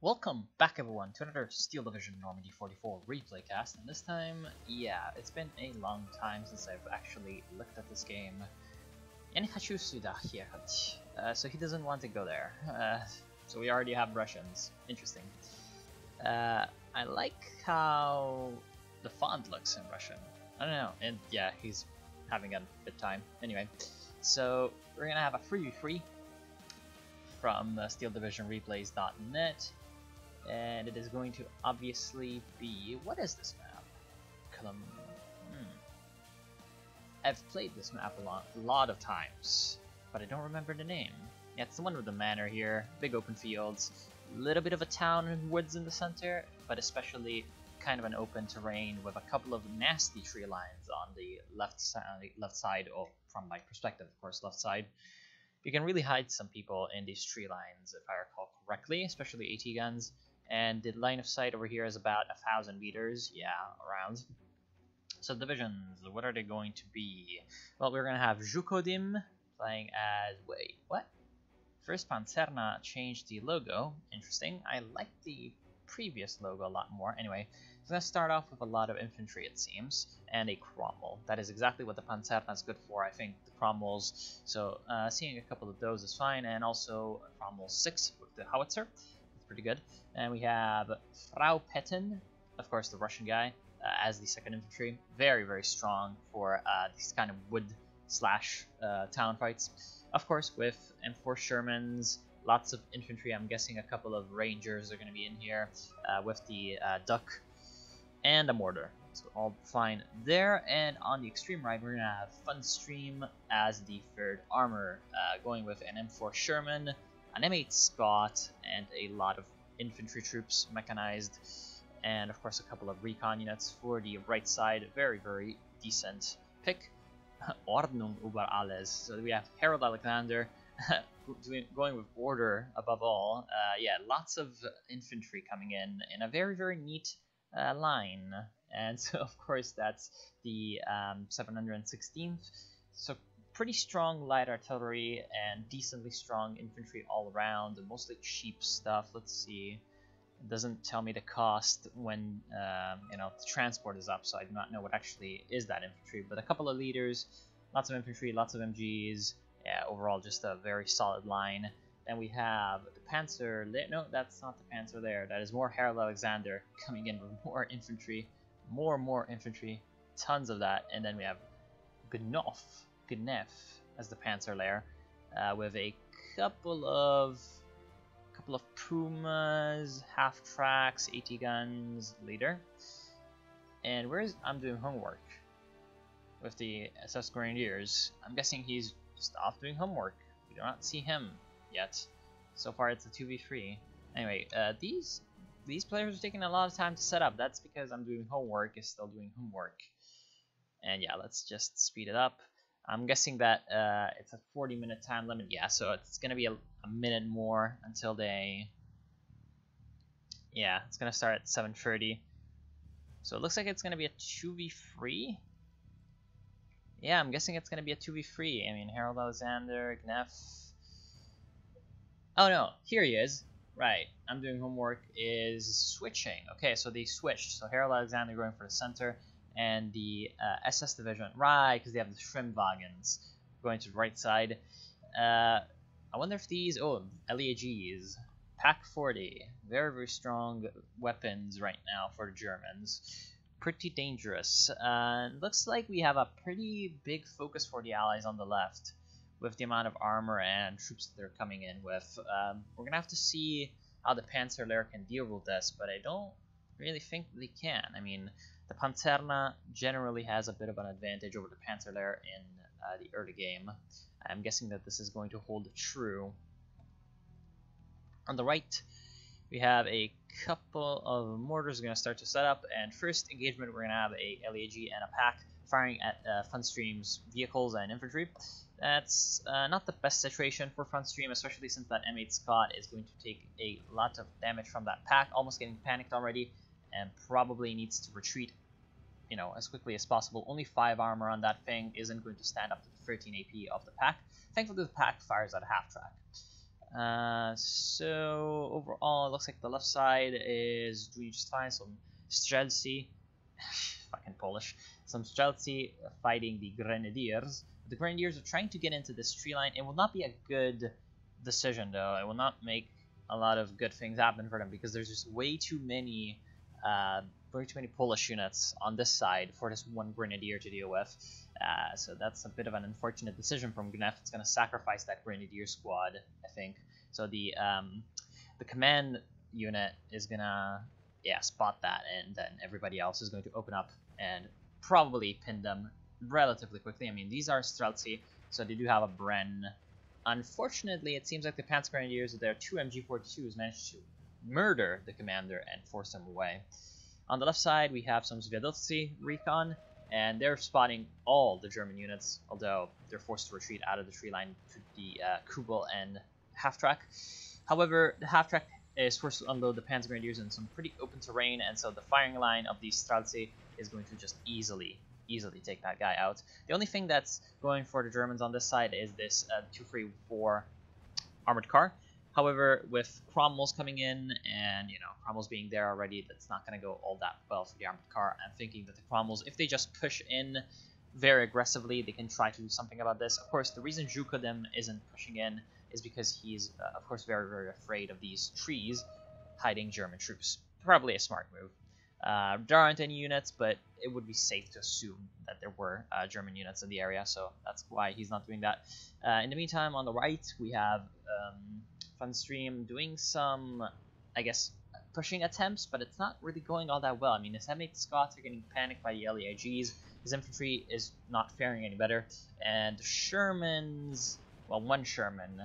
Welcome back everyone to another Steel Division Normandy 44 replay cast, and this time, yeah, it's been a long time since I've actually looked at this game. So he doesn't want to go there. So we already have Russians. Interesting. I like how the font looks in Russian. I don't know, and yeah, he's having a good time. Anyway, so we're gonna have a free from steeldivisionreplays.net. And it is going to obviously be... what is this map? I've played this map a lot of times, but I don't remember the name. Yeah, it's the one with the manor here, big open fields, little bit of a town and woods in the center, but especially kind of an open terrain with a couple of nasty tree lines on the left side, or from my perspective, of course, left side. You can really hide some people in these tree lines, if I recall correctly, especially AT guns. And the line of sight over here is about 1,000 meters, yeah, around. So divisions, what are they going to be? Well, we're going to have Zhukodim playing as... wait, what? First Panzerna changed the logo. Interesting. I like the previous logo a lot more. Anyway, it's going to start off with a lot of infantry, it seems, and a Cromwell. That is exactly what the Panzerna is good for, I think, the Cromwells. So seeing a couple of those is fine, and also Cromwell 6 with the howitzer. Pretty good. And we have Frau Petten, of course the Russian guy, as the 2nd infantry. Very, very strong for these kind of wood slash town fights. Of course, with M4 Shermans, lots of infantry. I'm guessing a couple of Rangers are going to be in here with the Duck and a mortar. So all fine there. And on the extreme right, we're going to have Funstream as the 3rd armor, going with an M4 Sherman, an M8 Scott, and a lot of infantry troops, mechanized, and of course a couple of recon units for the right side. Very, very decent pick. Ordnung über alles. So we have Harold Alexander going with order above all. Yeah, lots of infantry coming in a very, very neat line. And so of course that's the 716th. So pretty strong light artillery and decently strong infantry all around, mostly cheap stuff. Let's see. It doesn't tell me the cost when the transport is up, so I do not know what actually is that infantry. But a couple of leaders, lots of infantry, lots of MGs. Yeah, overall just a very solid line. Then we have the Panzer. No, that's not the Panzer there. That is more Harold Alexander coming in with more infantry, more infantry, tons of that. And then we have Gnef as the Panzer layer, with a couple of Pumas, half tracks, AT guns, leader. And I'm doing homework with the SS Grenadiers. I'm guessing he's just off doing homework. We do not see him yet. So far it's a 2v3. Anyway, these players are taking a lot of time to set up. That's because I'm doing homework, is still doing homework. And yeah, let's just speed it up. I'm guessing that it's a 40-minute time limit. Yeah, so it's going to be a minute more until they... yeah, it's going to start at 7:30. So it looks like it's going to be a 2v3. Yeah, I'm guessing it's going to be a 2v3. I mean, Harold Alexander, Gnef... oh no, here he is. Right, I'm doing homework is switching. Okay, so they switched. So Harold Alexander going for the center, and the SS division, right, because they have the Schwimmwagens going to the right side. I wonder if these, LEAGs, Pack 40, very, very strong weapons right now for the Germans. Pretty dangerous. Looks like we have a pretty big focus for the Allies on the left, with the amount of armor and troops that they're coming in with. We're going to have to see how the Panzer layer can deal with this, but I don't really think they can. I mean, the Panzerna generally has a bit of an advantage over the Panzer layer in the early game. I'm guessing that this is going to hold true. On the right, we have a couple of mortars going to start to set up, and first engagement we're going to have a LEAG and a pack firing at Funstream's vehicles and infantry. That's not the best situation for Funstream, especially since that M8 Scott is going to take a lot of damage from that pack, almost getting panicked already, and probably needs to retreat, as quickly as possible. Only 5 armor on that thing isn't going to stand up to the 13 AP of the pack. Thankfully, the pack fires at a half track. So overall, it looks like the left side is doing just fine. Some Strelcy, fucking Polish, some Strelcy fighting the Grenadiers. The Grenadiers are trying to get into this tree line. It will not be a good decision though. It will not make a lot of good things happen for them because there's just way too many Polish units on this side for this one Grenadier to deal with. So that's a bit of an unfortunate decision from Gnef. It's going to sacrifice that Grenadier squad, I think. So the command unit is going to spot that, and then everybody else is going to open up and probably pin them relatively quickly. I mean, these are Streltsy, so they do have a Bren. Unfortunately, it seems like the Panzer Grenadiers with their 2 MG42s managed to murder the commander and force him away. On the left side, we have some Sviadovsky recon, and they're spotting all the German units, although they're forced to retreat out of the tree line to the Kubel and half-track. However, the half-track is forced to unload the Panzer Grenadiers in some pretty open terrain, and so the firing line of the Streltsy is going to just easily take that guy out. The only thing that's going for the Germans on this side is this 234 armored car. However, with Cromwell's coming in and, Cromwell's being there already, that's not going to go all that well for the armored car. I'm thinking that the Cromwells, if they just push in very aggressively, they can try to do something about this. Of course, the reason Zhukodem isn't pushing in is because he's, of course, very, very afraid of these trees hiding German troops. Probably a smart move. There aren't any units, but it would be safe to assume that there were German units in the area, so that's why he's not doing that. In the meantime, on the right, we have Funstream doing some, I guess, pushing attempts, but it's not really going all that well. I mean, his M8 Scots are getting panicked by the LEIGs, his infantry is not faring any better, and Sherman's, well, one Sherman,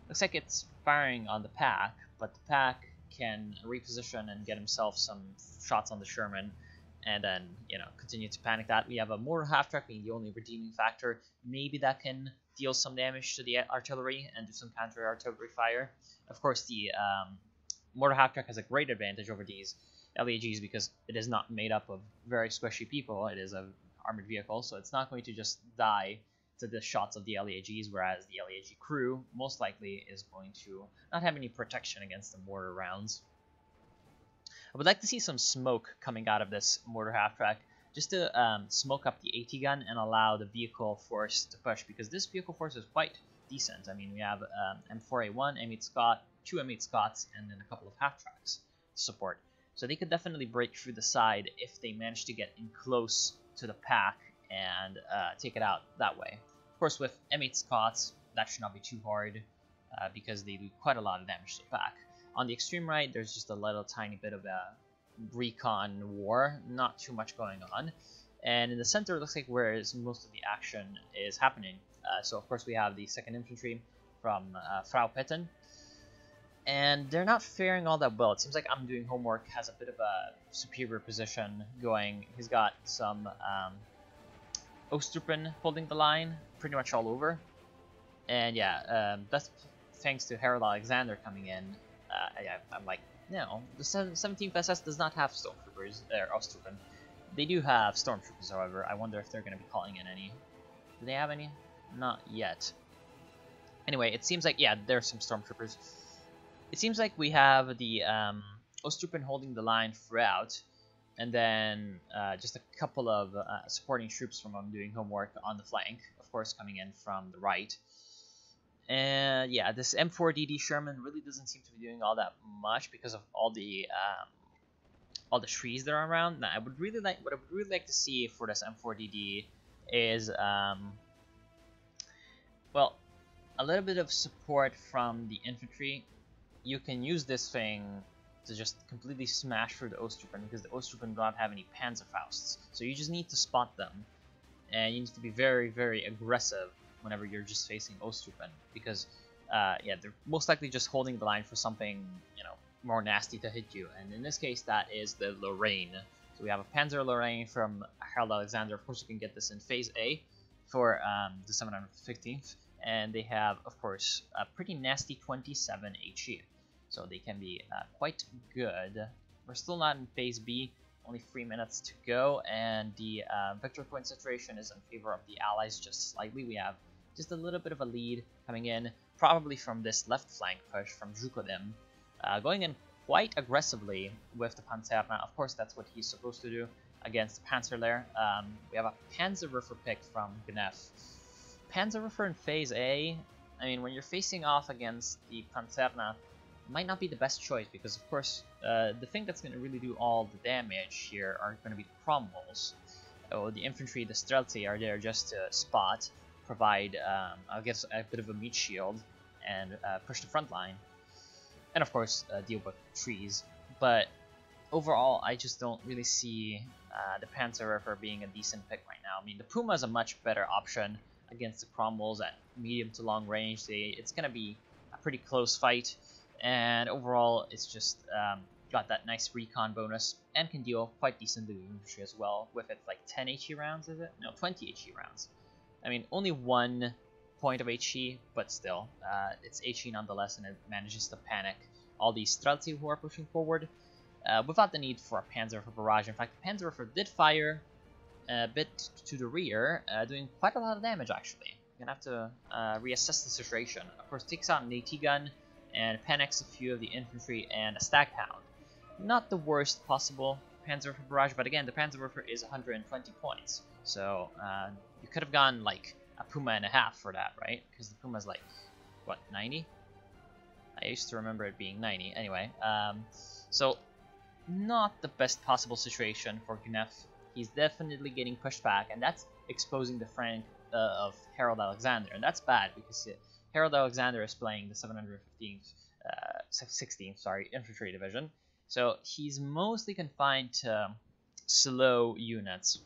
looks like it's firing on the pack, but the pack can reposition and get himself some shots on the Sherman, and then, continue to panic that. We have a mortar half-track being the only redeeming factor. Maybe that can deal some damage to the artillery and do some counter-artillery fire. Of course, the mortar half-track has a great advantage over these LEGs because it is not made up of very squishy people. It is an armored vehicle, so it's not going to just die to the shots of the LEGs, whereas the LEG crew most likely is going to not have any protection against the mortar rounds. I would like to see some smoke coming out of this mortar half-track, just to smoke up the AT gun and allow the vehicle force to push, because this vehicle force is quite decent. I mean, we have M4A1, M8 Scott, 2 M8 Scots, and then a couple of half-tracks to support. So they could definitely break through the side if they manage to get in close to the pack and take it out that way. Of course, with M8 Scots, that should not be too hard because they do quite a lot of damage to the pack. On the extreme right, there's just a little tiny bit of a recon war, not too much going on. And in the center, it looks like where most of the action is happening. So of course we have the 2nd Infantry from Frau Petten, and they're not faring all that well. It seems like I'm Doing Homework has a bit of a superior position going. He's got some Ostrupen holding the line pretty much all over, and yeah, that's thanks to Harold Alexander coming in. I'm like, no, the 17th SS does not have stormtroopers, or Ostrupen. They do have stormtroopers, however. I wonder if they're going to be calling in any. Do they have any? Not yet. Anyway, it seems like, yeah, there's some stormtroopers. It seems like we have the Ostrupen holding the line throughout, and then just a couple of supporting troops from Doing Homework on the flank, of course, coming in from the right. And yeah, this M4DD Sherman really doesn't seem to be doing all that much because of all the trees that are around. Now, what I would really like to see for this M4DD is well, a little bit of support from the infantry. You can use this thing to just completely smash through the Ostrupen because the Ostrupen do not have any Panzerfausts. So you just need to spot them, and you need to be very, very aggressive whenever you're just facing Ostrupen, because yeah, they're most likely just holding the line for something, more nasty to hit you, and in this case that is the Lorraine. So we have a Panzer Lorraine from Harold Alexander. Of course, you can get this in Phase A for the 715th, and they have, of course, a pretty nasty 27 HE, so they can be quite good. We're still not in Phase B. Only 3 minutes to go, and the victory point situation is in favor of the Allies just slightly. We have just a little bit of a lead coming in, probably from this left flank push from Zhukodem, going in quite aggressively with the Panzerna. Of course, that's what he's supposed to do against the Panzerlehr. We have a Panzerwerfer pick from Gnef. Panzerwerfer in Phase A, I mean, when you're facing off against the Panzerna, might not be the best choice, because of course the thing that's going to really do all the damage here are going to be the Cromwells. Oh, the infantry, the Streltsy are there just to spot, provide, I guess, a bit of a meat shield, and push the front line. And of course, deal with trees. But overall, I just don't really see the Panzerwerfer being a decent pick right now. I mean, the Puma is a much better option against the Cromwells at medium to long range. It's going to be a pretty close fight. And overall, it's just got that nice recon bonus and can deal quite decently with infantry as well, with its like 10 HE rounds, is it? No, 20 HE rounds. I mean, only 1 point of HE, but still, it's HE nonetheless, and it manages to panic all these Streltsy who are pushing forward without the need for a Panzerwerfer barrage. In fact, the Panzerwerfer did fire a bit to the rear, doing quite a lot of damage actually. You're gonna have to reassess the situation. Of course, takes out an AT gun and panics a few of the infantry and a Stag Hound. Not the worst possible Panzerwerfer barrage, but again, the Panzerwerfer is 120 points, so you could have gone like a Puma and a half for that, right? Because the Puma's like, what, 90? I used to remember it being 90. Anyway, so not the best possible situation for Gnef. He's definitely getting pushed back, and that's exposing the flank of Harold Alexander, and that's bad because Harold Alexander is playing the 715th, 16th, infantry division, so he's mostly confined to slow units.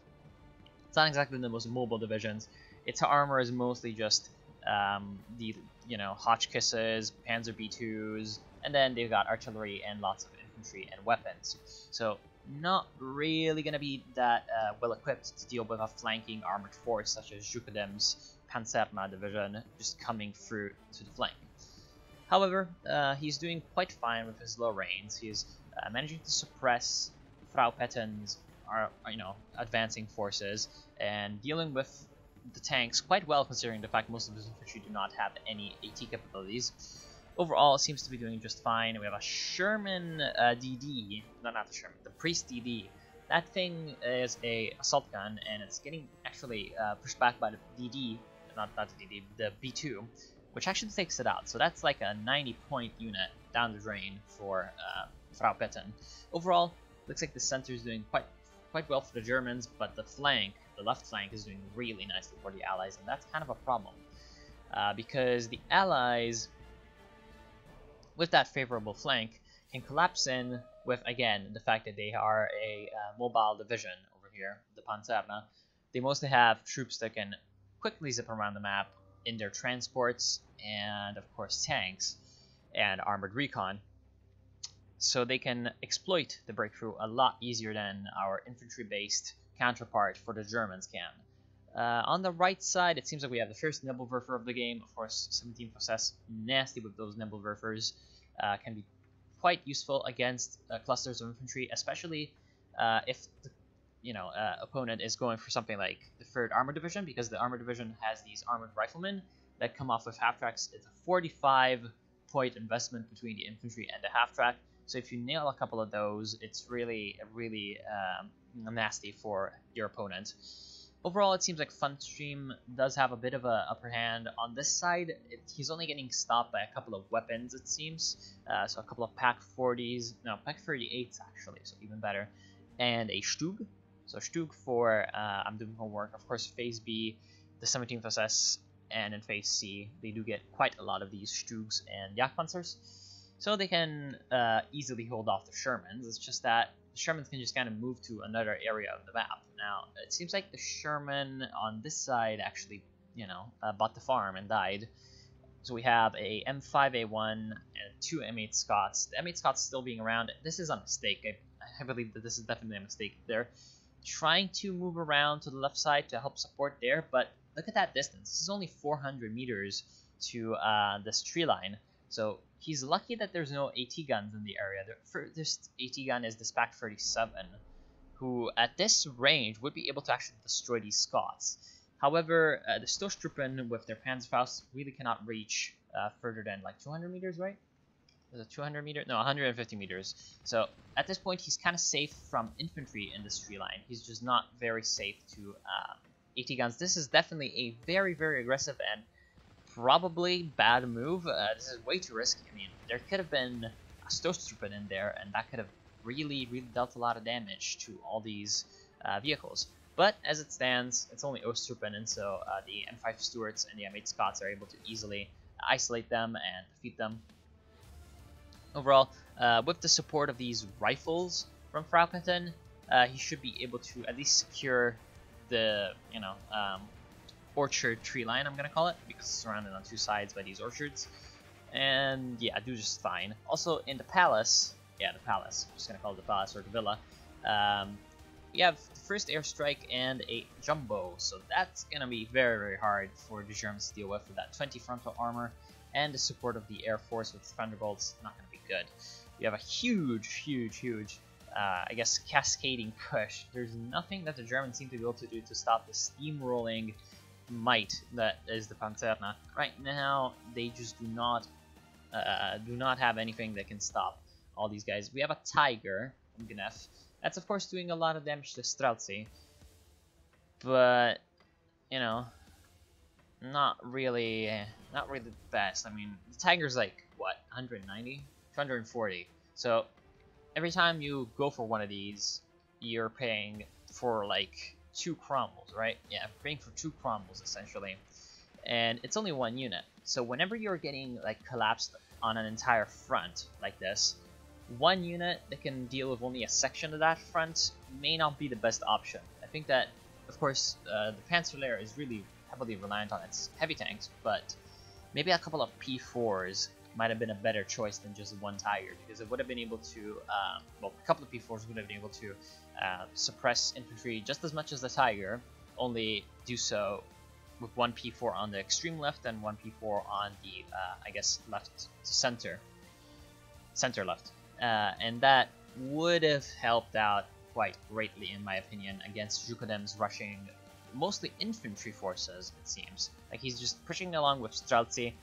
It's not exactly the most mobile divisions. Its armor is mostly just the Hotchkisses, Panzer B2s, and then they've got artillery and lots of infantry and weapons. So not really going to be that well equipped to deal with a flanking armored force such as Zhukodem's Panzerna division just coming through to the flank. However, he's doing quite fine with his low range. He's managing to suppress Frau Petten's advancing forces and dealing with the tanks quite well, considering the fact most of his infantry do not have any AT capabilities. Overall, it seems to be doing just fine. We have a Sherman DD, no, not the Sherman, the Priest DD. That thing is a assault gun, and it's getting actually pushed back by the DD, not the DD, the B2, which actually takes it out. So that's like a 90-point unit down the drain for Frau Petten. Overall, looks like the center is doing quite well for the Germans, but the flank, the left flank, is doing really nicely for the Allies, and that's kind of a problem because the Allies, with that favorable flank, can collapse in with, again, the fact that they are a mobile division over here, the Panzerna. They mostly have troops that can quickly zip around the map in their transports, and of course tanks and armored recon, so they can exploit the breakthrough a lot easier than our infantry-based counterpart for the Germans can. On the right side, it seems like we have the first Nebelwerfer of the game. Of course, 17 possess, nasty with those Nebelwerfers, can be quite useful against clusters of infantry, especially if the opponent is going for something like the 3rd Armored Division, because the Armored Division has these armored riflemen that come off with half-tracks. It's a 45-point investment between the infantry and the half-track, so if you nail a couple of those, it's really nasty for your opponent. Overall, it seems like Funstream does have a bit of a upper hand on this side. He's only getting stopped by a couple of weapons, it seems. So a couple of Pack 40s, no, Pack 38s actually, so even better, and a Stug. So Stug for I'm doing homework. Of course, Phase B, the 17th SS, and in Phase C, they do get quite a lot of these Stugs and Jagdpanzers. So they can easily hold off the Shermans. It's just that the Shermans can just kind of move to another area of the map. Now, it seems like the Sherman on this side actually, bought the farm and died. So we have a M5A1 and 2 M8 Scots. The M8 Scots still being around. This is a mistake. I believe that this is definitely a mistake. They're trying to move around to the left side to help support there, but look at that distance. This is only 400 meters to this tree line. So he's lucky that there's no AT guns in the area. The furthest AT gun is this Pack 37, who at this range would be able to actually destroy these Scots. However, the Stoßtruppen with their Panzerfaust really cannot reach further than like 200 meters, right? Is it 200 meters? No, 150 meters. So at this point, he's kind of safe from infantry in this tree line. He's just not very safe to AT guns. This is definitely a very, very aggressive and probably bad move. This is way too risky. I mean, there could have been a Stoßtruppen in there, and that could have really, really dealt a lot of damage to all these vehicles. But as it stands, it's only Ostruppen, and so the M5 Stuarts and the M8 Scots are able to easily isolate them and defeat them. Overall, with the support of these rifles from Fraukenton, he should be able to at least secure the, orchard tree line, I'm gonna call it, because it's surrounded on two sides by these orchards. And yeah, do just fine. Also in the palace, the palace, I'm just gonna call it the palace or the villa, we have the first airstrike and a jumbo, so that's gonna be very, very hard for the Germans to deal with that 20 frontal armor and the support of the Air Force with Thunderbolts. Not gonna be good. We have a huge, I guess, cascading push. There's nothing that the Germans seem to be able to do to stop the steamrolling might that is the Panzerna. Right now, they just do not have anything that can stop all these guys. We have a Tiger from Gnef. That's of course doing a lot of damage to Streltsy, but not really the best. I mean, the Tiger's like what, 190, 240. So every time you go for one of these, you're paying for like 2 cromwells, right? Yeah, paying for 2 cromwells essentially, and it's only 1 unit. So whenever you're getting like collapsed on an entire front like this, 1 unit that can deal with only a section of that front may not be the best option. I think that, of course, the Panzerlehr is really heavily reliant on its heavy tanks, but maybe a couple of P4s might have been a better choice than just 1 Tiger, because it would have been able to, well, a couple of P4s would have been able to suppress infantry just as much as the Tiger, only do so with 1 P4 on the extreme left and 1 P4 on the, I guess, left to center left. And that would have helped out quite greatly, in my opinion, against Zhukodem's rushing, mostly infantry forces, it seems. Like, he's just pushing along with Streltsy,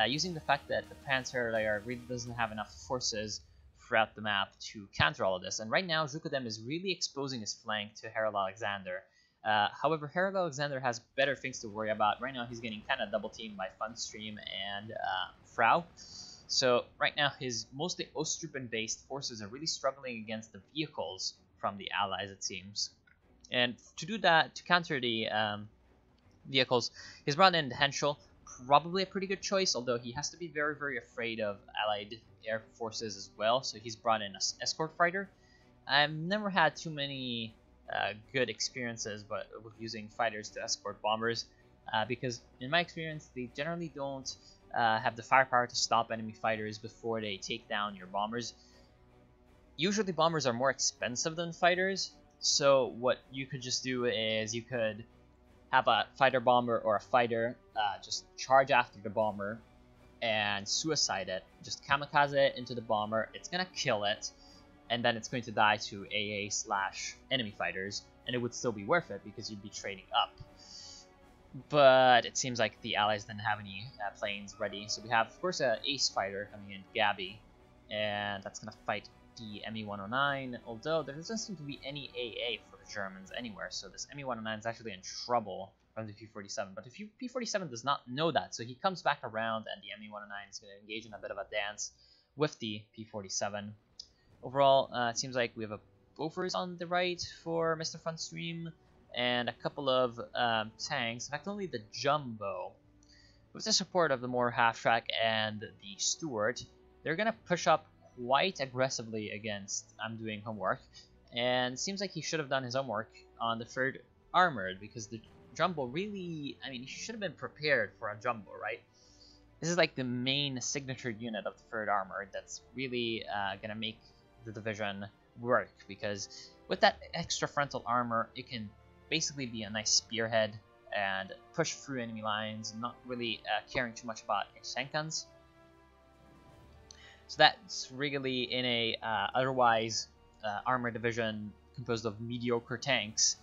using the fact that the Panzerlehr really doesn't have enough forces throughout the map to counter all of this. And right now, Zhukodem is really exposing his flank to Harold Alexander. However, Harold Alexander has better things to worry about. Right now, he's getting kind of double teamed by Funstream and Frau. So right now, his mostly Ostruppen-based forces are really struggling against the vehicles from the Allies, it seems. And to do that, to counter the vehicles, he's brought in Henschel, probably a pretty good choice, although he has to be very, very afraid of Allied air forces as well. So he's brought in an escort fighter. I've never had too many good experiences with using fighters to escort bombers, because in my experience, they generally don't have the firepower to stop enemy fighters before they take down your bombers. Usually bombers are more expensive than fighters, so what you could just do is you could have a fighter bomber or a fighter just charge after the bomber and suicide it. Just kamikaze it into the bomber, it's gonna kill it, and then it's going to die to AA/enemy fighters, and it would still be worth it because you'd be trading up. But it seems like the Allies didn't have any planes ready, so we have, of course, an ace fighter coming in, Gabby, and that's going to fight the ME-109, although there doesn't seem to be any AA for the Germans anywhere, so this ME-109 is actually in trouble from the P-47, but the P-47 does not know that, so he comes back around, and the ME-109 is going to engage in a bit of a dance with the P-47. Overall, it seems like we have a Bofors on the right for Mr. Funstream, and a couple of tanks, in fact only the Jumbo. With the support of the more half-track and the Stuart, they're going to push up quite aggressively against I'm Doing Homework, and it seems like he should have done his homework on the 3rd Armored, because the Jumbo really, I mean, he should have been prepared for a Jumbo, right? This is like the main signature unit of the 3rd Armored that's really going to make the division work, because with that extra frontal armor, it can basically be a nice spearhead and push through enemy lines, not really caring too much about tank guns. So that's really in a otherwise armor division composed of mediocre tanks.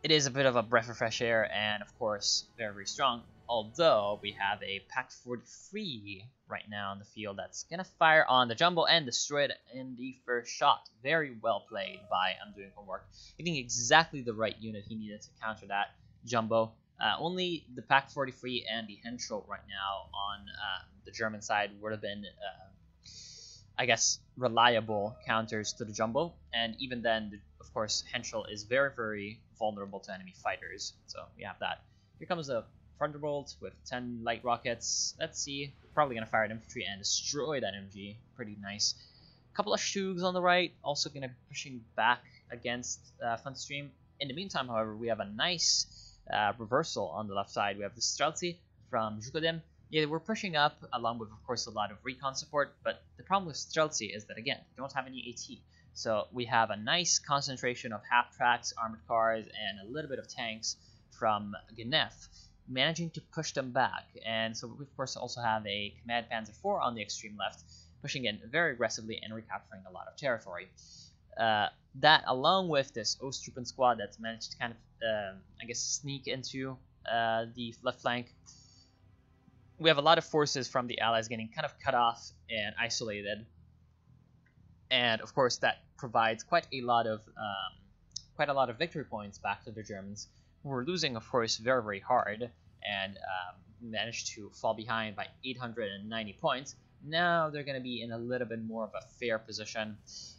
it is a bit of a breath of fresh air, and of course very, very strong. Although we have a Pack 43 right now in the field that's gonna fire on the Jumbo and destroy it in the first shot. Very well played by Undoing Homework, hitting exactly the right unit he needed to counter that Jumbo. Only the Pack 43 and the Henschel right now on the German side would have been, I guess, reliable counters to the Jumbo, and even then, of course, Henschel is very, very vulnerable to enemy fighters. So we have that. Here comes a Thunderbolt with 10 light rockets. Let's see. Probably going to fire at infantry and destroy that MG. Pretty nice. A couple of Shugs on the right. Also going to be pushing back against Funstream. In the meantime, however, we have a nice reversal on the left side. We have the Streltsy from Zhukodem. Yeah, we're pushing up along with, of course, a lot of recon support. But the problem with Streltsy is that, again, they don't have any AT. So we have a nice concentration of half tracks, armored cars, and a little bit of tanks from Genève, managing to push them back. And so we, of course, also have a Command Panzer IV on the extreme left, pushing in very aggressively and recapturing a lot of territory. That, along with this Ostrupen squad that's managed to kind of, I guess, sneak into the left flank, we have a lot of forces from the Allies getting kind of cut off and isolated. And of course, that provides quite a lot of victory points back to the Germans, who were losing, of course, very, very hard, and managed to fall behind by 890 points. Now they're going to be in a little bit more of a fair position.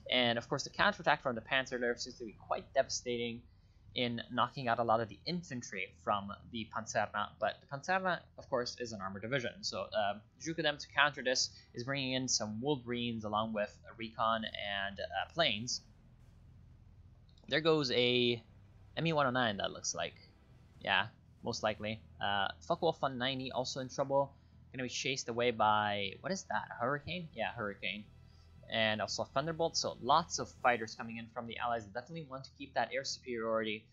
And of course, the counterattack from the Panzerlehr seems to be quite devastating in knocking out a lot of the infantry from the Panzerna. But the Panzerna, of course, is an armored division. So Zhukodem, to counter this, is bringing in some Wolverines along with recon and planes. There goes a Me-109, that looks like. Yeah, most likely. Focke-Wulf 190 also in trouble. Going to be chased away by, what is that, a Hurricane? Yeah, Hurricane. And also a Thunderbolt, so lots of fighters coming in from the Allies. Definitely want to keep that air superiority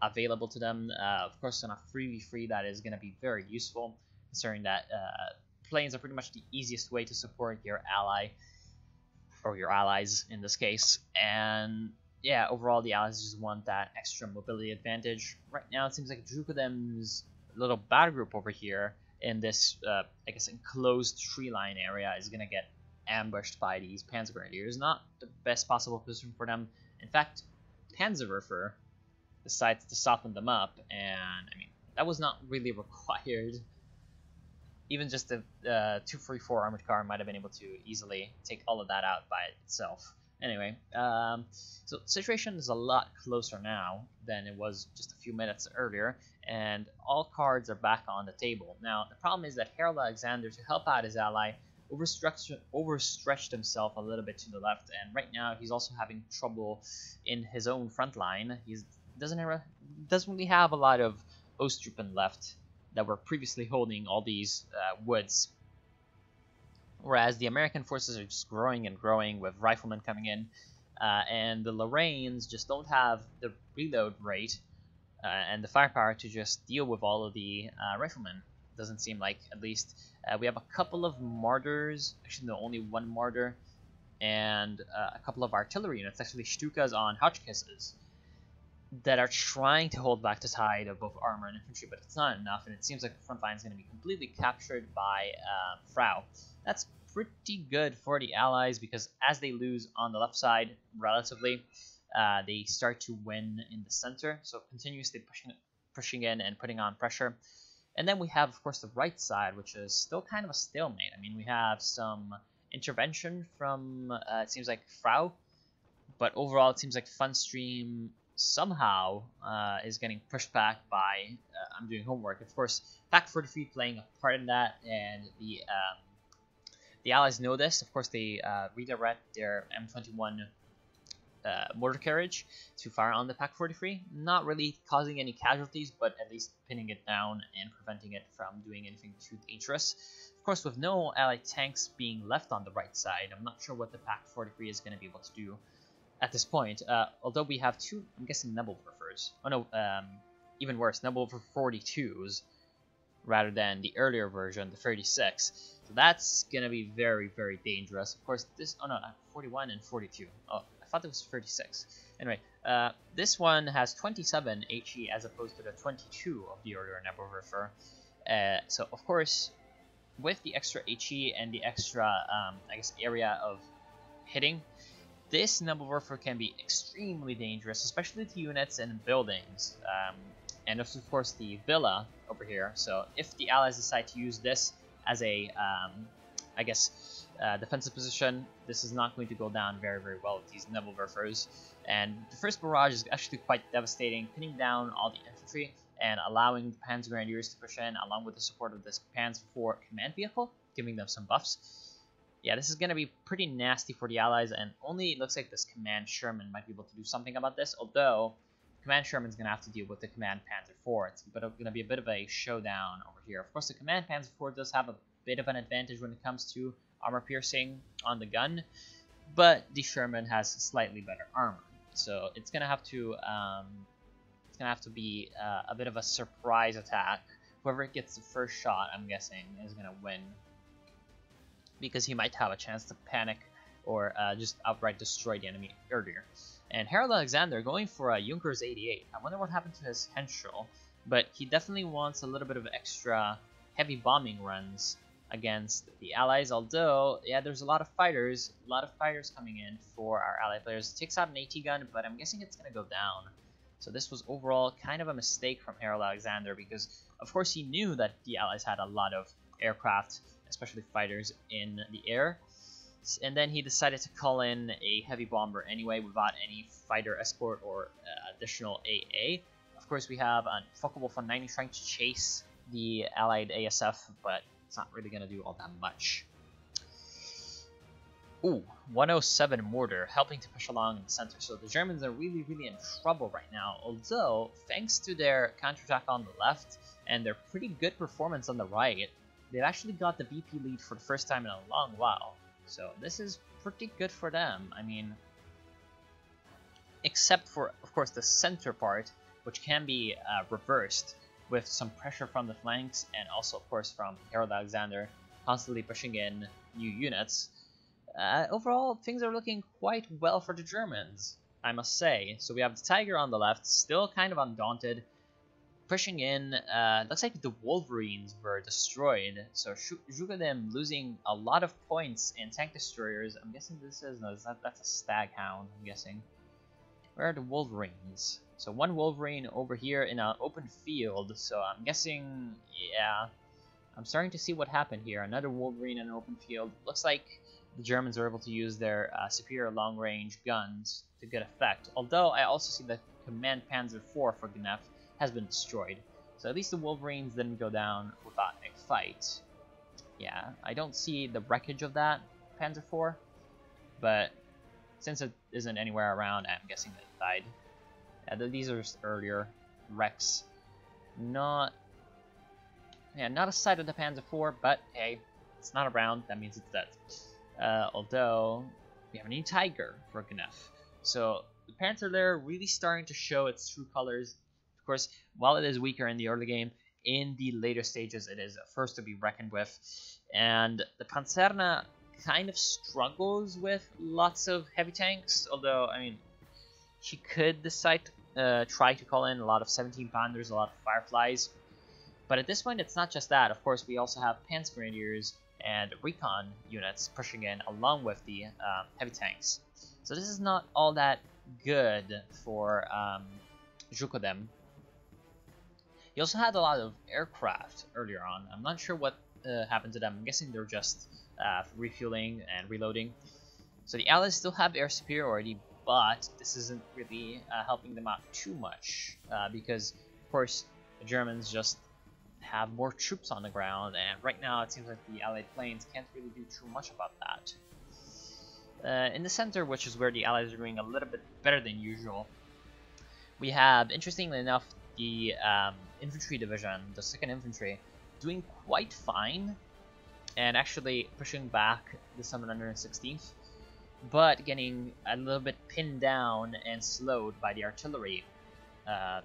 available to them. Of course, on a 3v3, that is going to be very useful, considering that planes are pretty much the easiest way to support your ally, or your allies in this case. And yeah, overall, the Allies just want that extra mobility advantage. Right now, it seems like Zhukodem's little battle group over here in this, I guess, enclosed tree line area is going to get ambushed by these Panzer Grenadiers. Not the best possible position for them. In fact, Panzerwerfer decides to soften them up, and I mean, that was not really required. Even just the 244 armored car might have been able to easily take all of that out by itself. Anyway, so the situation is a lot closer now than it was just a few minutes earlier, and all cards are back on the table. Now, the problem is that Harold Alexander, to help out his ally, overstretched himself a little bit to the left, and right now he's also having trouble in his own front line. He doesn't really have a lot of Ostrupen left that were previously holding all these woods. Whereas the American forces are just growing and growing with riflemen coming in, and the Lorraines just don't have the reload rate and the firepower to just deal with all of the riflemen. Doesn't seem like, at least. We have a couple of mortars, actually no, only one mortar, and a couple of artillery units, actually Stukas on Hotchkisses, that are trying to hold back the tide of both armor and infantry, but it's not enough, and it seems like the front line is going to be completely captured by Frau. That's pretty good for the Allies, because as they lose on the left side, relatively, they start to win in the center, so continuously pushing in and putting on pressure. And then we have, of course, the right side, which is still kind of a stalemate. I mean, we have some intervention from, it seems like, Frau, but overall it seems like Funstream somehow is getting pushed back by I'm Doing Homework. Of course, Pack 43 playing a part in that, and the Allies know this. Of course, they redirect their M21 mortar carriage to fire on the Pack 43, not really causing any casualties, but at least pinning it down and preventing it from doing anything too dangerous. Of course, with no Allied tanks being left on the right side, I'm not sure what the Pack 43 is going to be able to do at this point. Although we have two, I'm guessing, Nebelwerfers. Oh no, even worse, Nebelwerfer 42s rather than the earlier version, the 36. So that's gonna be very, very dangerous. Of course, this, oh no, 41 and 42. Oh, I thought it was 36. Anyway, this one has 27 HE as opposed to the 22 of the earlier Nebelwerfer. So of course, with the extra HE and the extra, I guess, area of hitting, this Nebelwerfer can be extremely dangerous, especially to units and buildings. And of course the villa over here. So if the allies decide to use this as a, I guess, defensive position, this is not going to go down very, very well with these Nebelwerfers. And the first barrage is actually quite devastating, pinning down all the infantry and allowing the Panzergrenadiers to push in, along with the support of this Panzer IV command vehicle, giving them some buffs. Yeah, this is going to be pretty nasty for the allies, and only it looks like this Command Sherman might be able to do something about this, although Command Sherman's going to have to deal with the Command Panzer IV. It's going to be a bit of a showdown over here. Of course, the Command Panzer IV does have a bit of an advantage when it comes to armor piercing on the gun, but the Sherman has slightly better armor. So it's going to have to be a bit of a surprise attack. Whoever gets the first shot, I'm guessing, is going to win, because he might have a chance to panic or just outright destroy the enemy earlier. And Harold Alexander going for a Junkers 88. I wonder what happened to his Henschel, but he definitely wants a little bit of extra heavy bombing runs against the allies, although, yeah, there's a lot of fighters coming in for our allied players. It takes out an AT gun, but I'm guessing it's going to go down. So this was overall kind of a mistake from Harold Alexander, because of course he knew that the allies had a lot of aircraft, especially fighters, in the air. And then he decided to call in a heavy bomber anyway without any fighter escort or additional AA. Of course, we have a Focke-Wulf on 90 trying to chase the allied ASF, but it's not really going to do all that much. Ooh, 107 mortar, helping to push along in the center. So the Germans are really, really in trouble right now. Although, thanks to their counterattack on the left and their pretty good performance on the right, they've actually got the BP lead for the first time in a long while. So this is pretty good for them. I mean, except for, of course, the center part, which can be reversed with some pressure from the flanks, and also, of course, from Harold Alexander constantly pushing in new units. Overall, things are looking quite well for the Germans, I must say. So we have the Tiger on the left, still kind of undaunted, pushing in. Looks like the Wolverines were destroyed, so Zhuge losing a lot of points in tank destroyers. I'm guessing this is, no, that's a Staghound, I'm guessing. Where are the Wolverines? So one Wolverine over here in an open field, so I'm guessing, yeah, I'm starting to see what happened here. Another Wolverine in an open field. Looks like the Germans were able to use their superior long-range guns to good effect, although I also see the Command Panzer IV for Gnef has been destroyed. So at least the Wolverines didn't go down without a fight. Yeah, I don't see the wreckage of that Panzer IV, but since it isn't anywhere around, I'm guessing that it died. These are just earlier wrecks. Not a sight of the Panzer IV, but hey, it's not around, that means it's dead. Although, we have a new Tiger for Gnef. So, the Panzer there really starting to show its true colors. Of course, while it is weaker in the early game, in the later stages it is first to be reckoned with. And the Panzerna kind of struggles with lots of heavy tanks, although, I mean, she could decide to try to call in a lot of 17 pounders, a lot of Fireflies. But at this point, it's not just that. Of course, we also have Panzergrenadiers and recon units pushing in along with the heavy tanks. So this is not all that good for Zhuge. He also had a lot of aircraft earlier on. I'm not sure what happened to them. I'm guessing they're just refueling and reloading. So the Allies still have air superiority, but this isn't really helping them out too much because, of course, the Germans just have more troops on the ground, and right now it seems like the Allied planes can't really do too much about that. In the center, which is where the Allies are doing a little bit better than usual, we have, interestingly enough, the infantry division, the 2nd Infantry, doing quite fine, and actually pushing back the 716th, but getting a little bit pinned down and slowed by the artillery,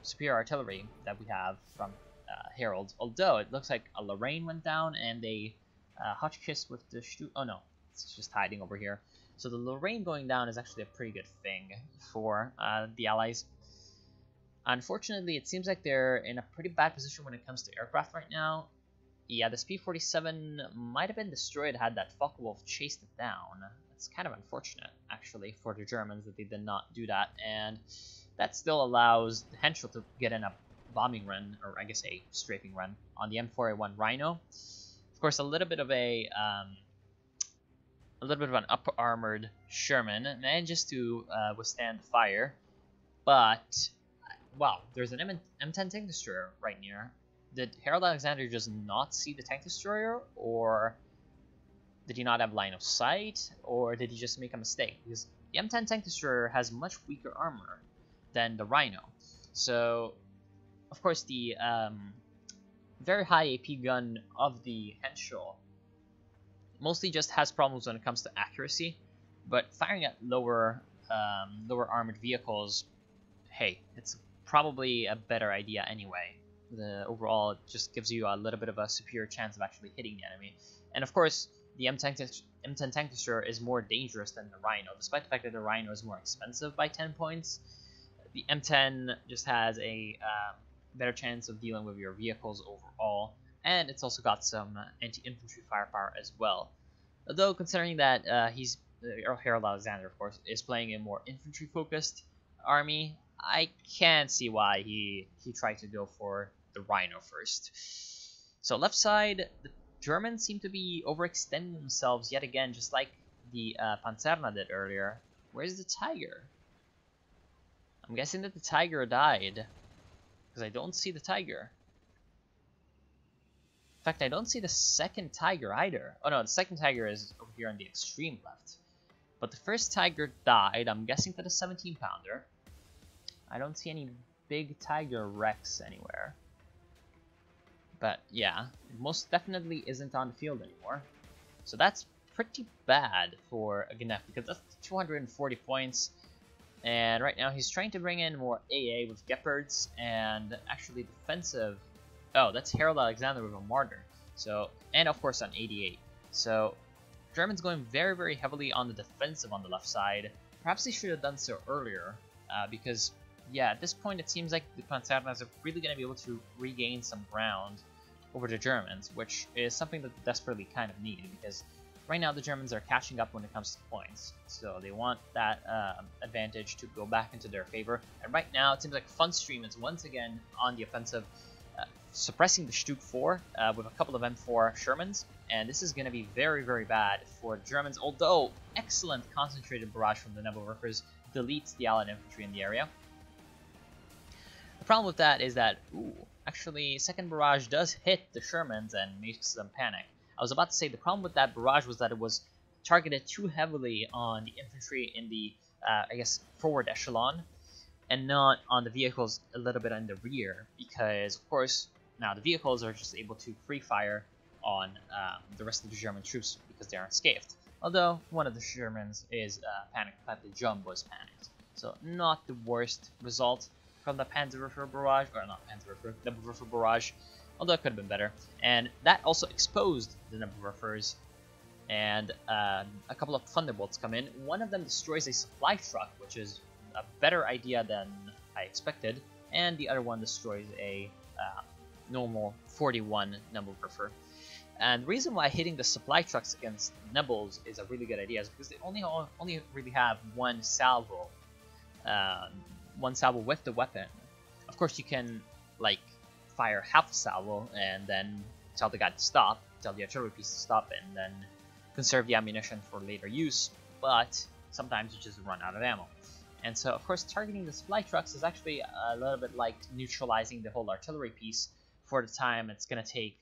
superior artillery that we have from Harold. Although it looks like a Lorraine went down and a Hotchkiss with the oh no, it's just hiding over here. So the Lorraine going down is actually a pretty good thing for the Allies. Unfortunately, it seems like they're in a pretty bad position when it comes to aircraft right now. Yeah, this P-47 might have been destroyed had that Focke-Wulf chased it down. It's kind of unfortunate, actually, for the Germans that they did not do that, and that still allows the Henschel to get in a bombing run, or I guess a strafing run, on the M4A1 Rhino. Of course, a little bit of an upper armored Sherman manages to withstand fire, but wow, there's an M10 tank destroyer right near. Did Harold Alexander just not see the tank destroyer, or did he not have line of sight, or did he just make a mistake? Because the M10 tank destroyer has much weaker armor than the Rhino. So, of course, the very high AP gun of the Henschel mostly just has problems when it comes to accuracy, but firing at lower armored vehicles, hey, it's probably a better idea anyway. Overall, it just gives you a little bit of a superior chance of actually hitting the enemy. And of course, the M10 tank destroyer is more dangerous than the Rhino, despite the fact that the Rhino is more expensive by 10 points. The M10 just has a better chance of dealing with your vehicles overall, and it's also got some anti-infantry firepower as well. Although, considering that Harold Alexander, of course, is playing a more infantry-focused army, I can see why he tried to go for the Rhino first. So left side, the Germans seem to be overextending themselves yet again, just like the Panzerna did earlier. Where's the Tiger? I'm guessing that the Tiger died, because I don't see the Tiger. In fact, I don't see the second Tiger either. Oh no, the second Tiger is over here on the extreme left. But the first Tiger died, I'm guessing for the 17-pounder. I don't see any big Tiger wrecks anywhere. But yeah, it most definitely isn't on the field anymore. So that's pretty bad for Gnef, because that's 240 points. And right now he's trying to bring in more AA with Gepards and actually defensive. Oh, that's Harold Alexander with a Martyr. So, and of course on 88. So Germans going very, very heavily on the defensive on the left side. Perhaps they should have done so earlier, because yeah, at this point it seems like the Panzernas are really going to be able to regain some ground over the Germans, which is something that they desperately kind of need, because right now the Germans are catching up when it comes to points, so they want that advantage to go back into their favor. And right now it seems like Funstream is once again on the offensive, suppressing the Stuke 4 with a couple of M4 Shermans, and this is going to be very, very bad for the Germans, although excellent concentrated barrage from the Nebelwerfers deletes the Allied infantry in the area. The problem with that is that, actually, second barrage does hit the Shermans and makes them panic. I was about to say the problem with that barrage was that it was targeted too heavily on the infantry in the, I guess, forward echelon, and not on the vehicles a little bit in the rear, because, of course, now the vehicles are just able to free fire on the rest of the German troops because they aren't scathed. Although, one of the Germans is panicked, in fact, the Jumbo is panicked. So, not the worst result from the Panzerwerfer barrage, or not Panzerwerfer, Nebelwerfer barrage, although it could have been better. And that also exposed the Nebelwerfers, and a couple of Thunderbolts come in. One of them destroys a supply truck, which is a better idea than I expected, and the other one destroys a normal 41 Nebelwerfer. And the reason why hitting the supply trucks against Nebels is a really good idea is because they only really have one salvo with the weapon. Of course, you can like fire half a salvo and then tell the guy to stop, tell the artillery piece to stop, and then conserve the ammunition for later use. But sometimes you just run out of ammo. And so, of course, targeting the supply trucks is actually a little bit like neutralizing the whole artillery piece for the time it's going to take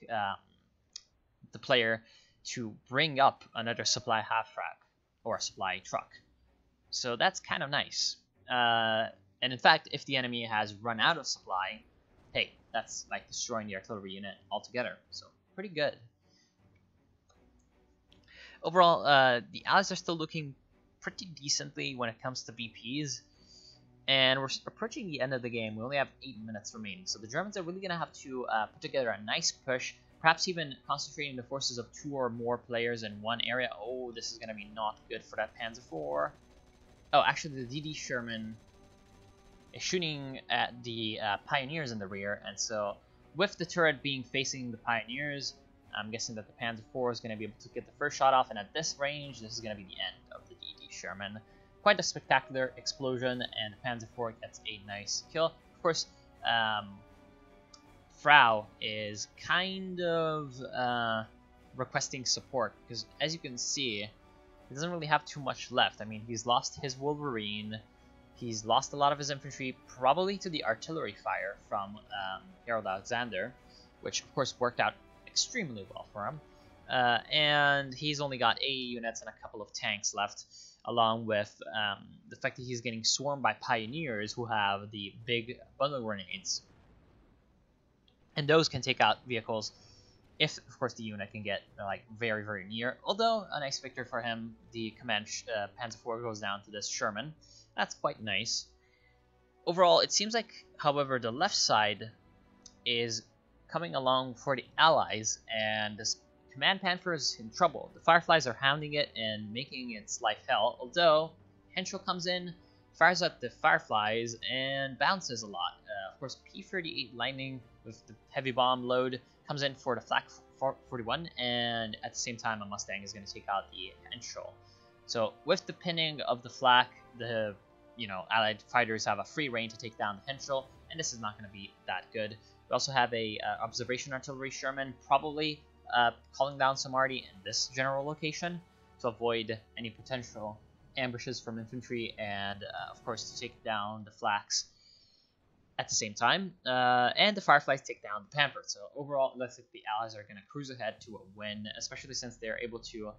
the player to bring up another supply half-track or a supply truck. So that's kind of nice. And in fact, if the enemy has run out of supply, hey, that's like destroying the artillery unit altogether. So pretty good. Overall, the Allies are still looking pretty decently when it comes to BPs. And we're approaching the end of the game. We only have 8 minutes remaining. So the Germans are really going to have to put together a nice push, perhaps even concentrating the forces of 2 or more players in one area. Oh, this is going to be not good for that Panzer IV. Oh, actually, the DD Sherman is shooting at the Pioneers in the rear, and so with the turret being facing the Pioneers, I'm guessing that the Panzer IV is going to be able to get the first shot off, and at this range, this is going to be the end of the DD Sherman. Quite a spectacular explosion, and the Panzer IV gets a nice kill. Of course, Frau is kind of requesting support, because as you can see, he doesn't really have too much left. I mean, he's lost his Wolverine, he's lost a lot of his infantry, probably to the artillery fire from Harold Alexander, which of course worked out extremely well for him. And he's only got AE units and a couple of tanks left, along with the fact that he's getting swarmed by Pioneers who have the big bundle grenades. And those can take out vehicles if, of course, the unit can get like very, very near. Although, a nice victory for him, the command Panzer IV goes down to this Sherman. That's quite nice. Overall, it seems like, however, the left side is coming along for the Allies, and this Command Panther is in trouble. The Fireflies are hounding it and making its life hell, although Henschel comes in, fires at the Fireflies, and bounces a lot. Of course, P-38 Lightning with the heavy bomb load comes in for the Flak 41, and at the same time, a Mustang is going to take out the Henschel. So with the pinning of the Flak, the Allied fighters have a free reign to take down the Henschel, and this is not going to be that good. We also have a observation artillery Sherman, probably calling down some arty in this general location to avoid any potential ambushes from infantry, and of course to take down the Flaks at the same time, and the Fireflies take down the Panther. So overall, it looks like the Allies are going to cruise ahead to a win, especially since they're able to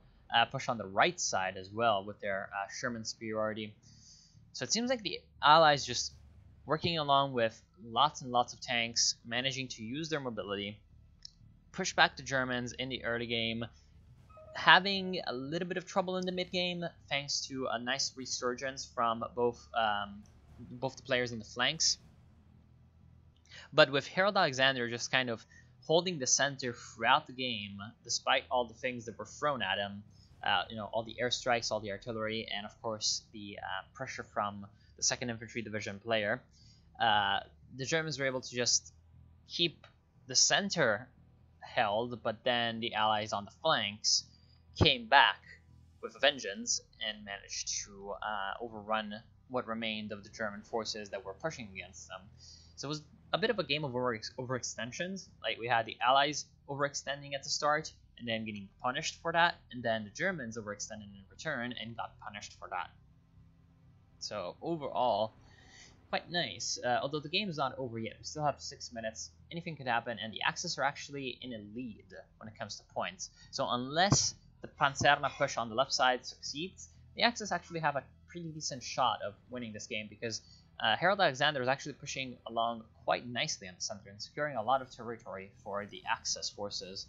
push on the right side as well with their Sherman superiority. So it seems like the Allies just working along with lots and lots of tanks, managing to use their mobility, push back the Germans in the early game, having a little bit of trouble in the mid game thanks to a nice resurgence from both the players in the flanks. But with Harold Alexander just kind of holding the center throughout the game, despite all the things that were thrown at him, all the airstrikes, all the artillery, and of course the pressure from the 2nd Infantry Division player, the Germans were able to just keep the center held, but then the Allies on the flanks came back with a vengeance and managed to overrun what remained of the German forces that were pushing against them. So it was a bit of a game of overextensions. Like, we had the Allies overextending at the start and then getting punished for that, and then the Germans overextended in return and got punished for that. So overall, quite nice. Although the game is not over yet, we still have 6 minutes. Anything could happen, and the Axis are actually in a lead when it comes to points. So unless the Panzerna push on the left side succeeds, the Axis actually have a pretty decent shot of winning this game, because Harold Alexander is actually pushing along quite nicely in the center and securing a lot of territory for the Axis forces.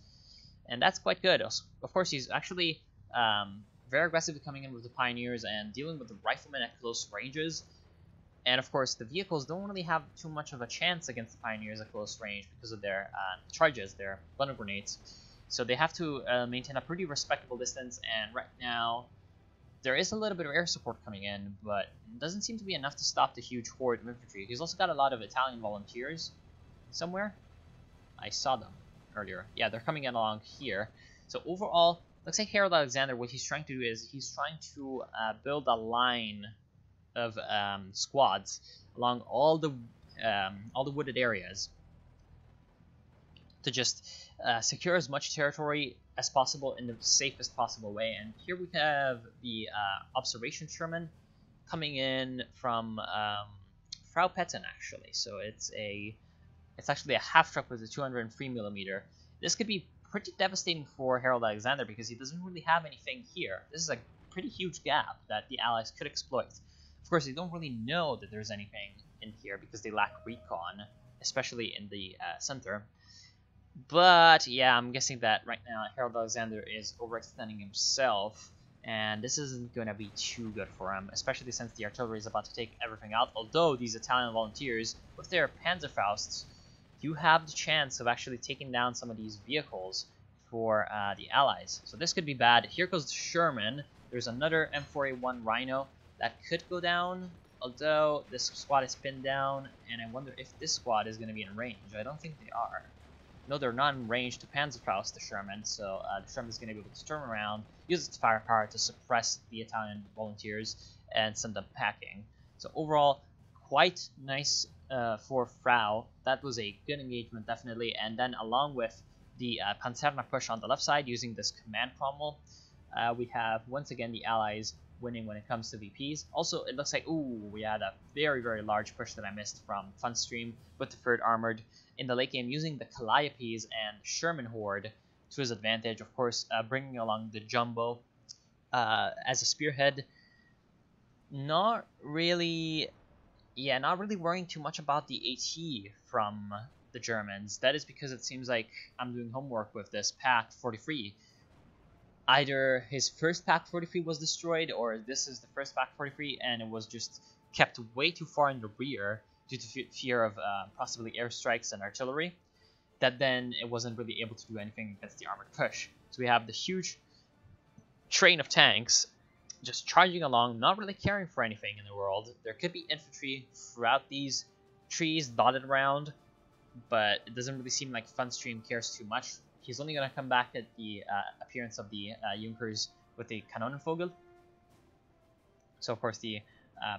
And that's quite good. Of course, he's actually very aggressively coming in with the Pioneers and dealing with the riflemen at close ranges. And of course, the vehicles don't really have too much of a chance against the Pioneers at close range because of their charges, their bundle grenades. So they have to maintain a pretty respectable distance, and right now there is a little bit of air support coming in, but it doesn't seem to be enough to stop the huge horde of infantry. He's also got a lot of Italian volunteers somewhere. I saw them earlier. Yeah, they're coming in along here. So overall, looks like Harold Alexander, what he's trying to do is he's trying to build a line of squads along all the wooded areas to just secure as much territory as possible in the safest possible way. And here we have the observation Sherman coming in from Frau Petten, actually. So it's actually a half truck with a 203mm. This could be pretty devastating for Harold Alexander because he doesn't really have anything here. This is a pretty huge gap that the Allies could exploit. Of course, they don't really know that there's anything in here because they lack recon, especially in the center. But yeah, I'm guessing that right now Harold Alexander is overextending himself, and this isn't going to be too good for him, especially since the artillery is about to take everything out. Although these Italian volunteers, with their Panzerfausts, you have the chance of actually taking down some of these vehicles for the Allies. So this could be bad. Here goes the Sherman. There's another M4A1 Rhino that could go down, although this squad is pinned down, and I wonder if this squad is going to be in range. I don't think they are. No, they're not in range to Panzerfaust the Sherman, so the Sherman is going to be able to turn around, use its firepower to suppress the Italian volunteers, and send them packing. So overall, quite nice for Frau. That was a good engagement, definitely. And then along with the Panzerna push on the left side using this command cromwell, we have once again the Allies winning when it comes to VPs. Also, it looks like, ooh, we had a very, very large push that I missed from Funstream with the 3rd Armored in the late game using the Calliopes and Sherman Horde to his advantage. Of course, bringing along the Jumbo as a spearhead. Not really worrying too much about the AT from the Germans. That is because it seems like I'm doing homework with this Pack 43. Either his first Pack 43 was destroyed, or this is the first Pack 43 and it was just kept way too far in the rear due to fear of possibly airstrikes and artillery, that then it wasn't really able to do anything against the armored push. So we have the huge train of tanks just charging along, not really caring for anything in the world. There could be infantry throughout these trees dotted around, but it doesn't really seem like Funstream cares too much. He's only going to come back at the appearance of the Junkers with the Kanonenvogel. So of course the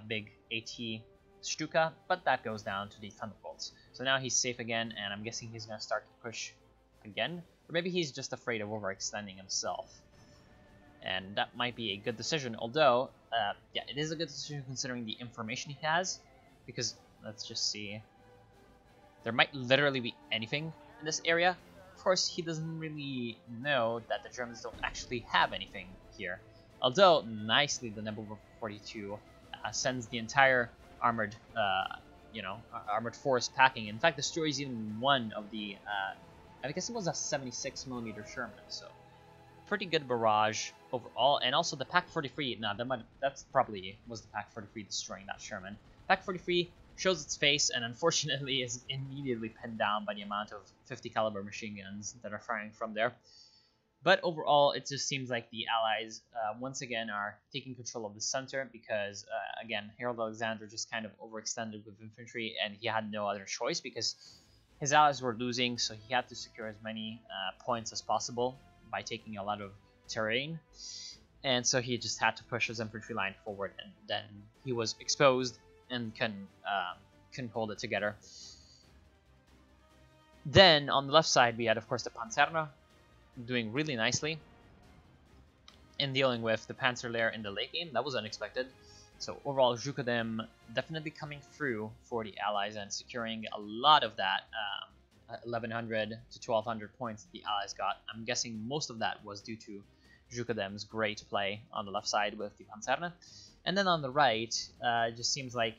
big AT Stuka, but that goes down to the Thunderbolts. So now he's safe again, and I'm guessing he's going to start to push again. Or maybe he's just afraid of overextending himself. And that might be a good decision, although, yeah, it is a good decision considering the information he has, because, let's just see, there might literally be anything in this area. Of course, he doesn't really know that the Germans don't actually have anything here. Although, nicely, the Nebelwerfer 42 sends the entire armored, armored force packing. In fact, destroys even one of the, I guess it was a 76mm Sherman, so pretty good barrage overall. And also the Pack 43, that's probably was the Pack 43 destroying that Sherman. Pack 43 shows its face and unfortunately is immediately pinned down by the amount of 50 caliber machine guns that are firing from there. But overall, it just seems like the Allies once again are taking control of the center because, again, Harold Alexander just kind of overextended with infantry and he had no other choice because his allies were losing, so he had to secure as many points as possible by taking a lot of terrain. And so he just had to push his infantry line forward, and then he was exposed and couldn't hold it together. Then on the left side we had, of course, the Panzerna doing really nicely in dealing with the Panzerlehr in the late game. That was unexpected. So overall, Zhukadem definitely coming through for the Allies and securing a lot of that 1100 to 1200 points that the Allies got. I'm guessing most of that was due to Zhukadem's great play on the left side with the Panzerna. And then on the right, it just seems like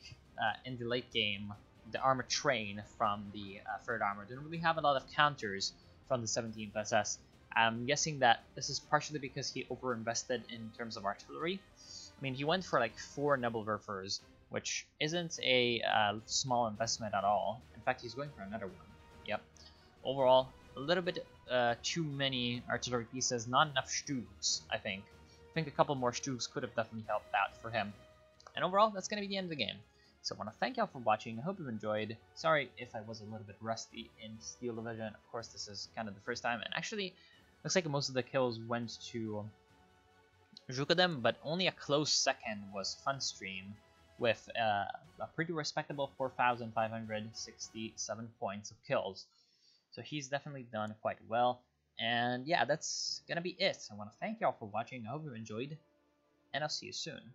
in the late game, the armored train from the 3rd Armor didn't really have a lot of counters from the 17th SS. I'm guessing that this is partially because he overinvested in terms of artillery. I mean, he went for like 4 Nebelwerfers, which isn't a small investment at all. In fact, he's going for another one. Yep. Overall, a little bit too many artillery pieces, not enough Stugs, I think. I think a couple more Stugs could have definitely helped out for him. And overall, that's going to be the end of the game. So I want to thank y'all for watching. I hope you've enjoyed. Sorry if I was a little bit rusty in Steel Division. Of course, this is kind of the first time. And actually, looks like most of the kills went to Zhukadem, but only a close second was Funstream with a pretty respectable 4,567 points of kills. So he's definitely done quite well. And yeah, that's gonna be it. I want to thank y'all for watching. I hope you enjoyed, and I'll see you soon.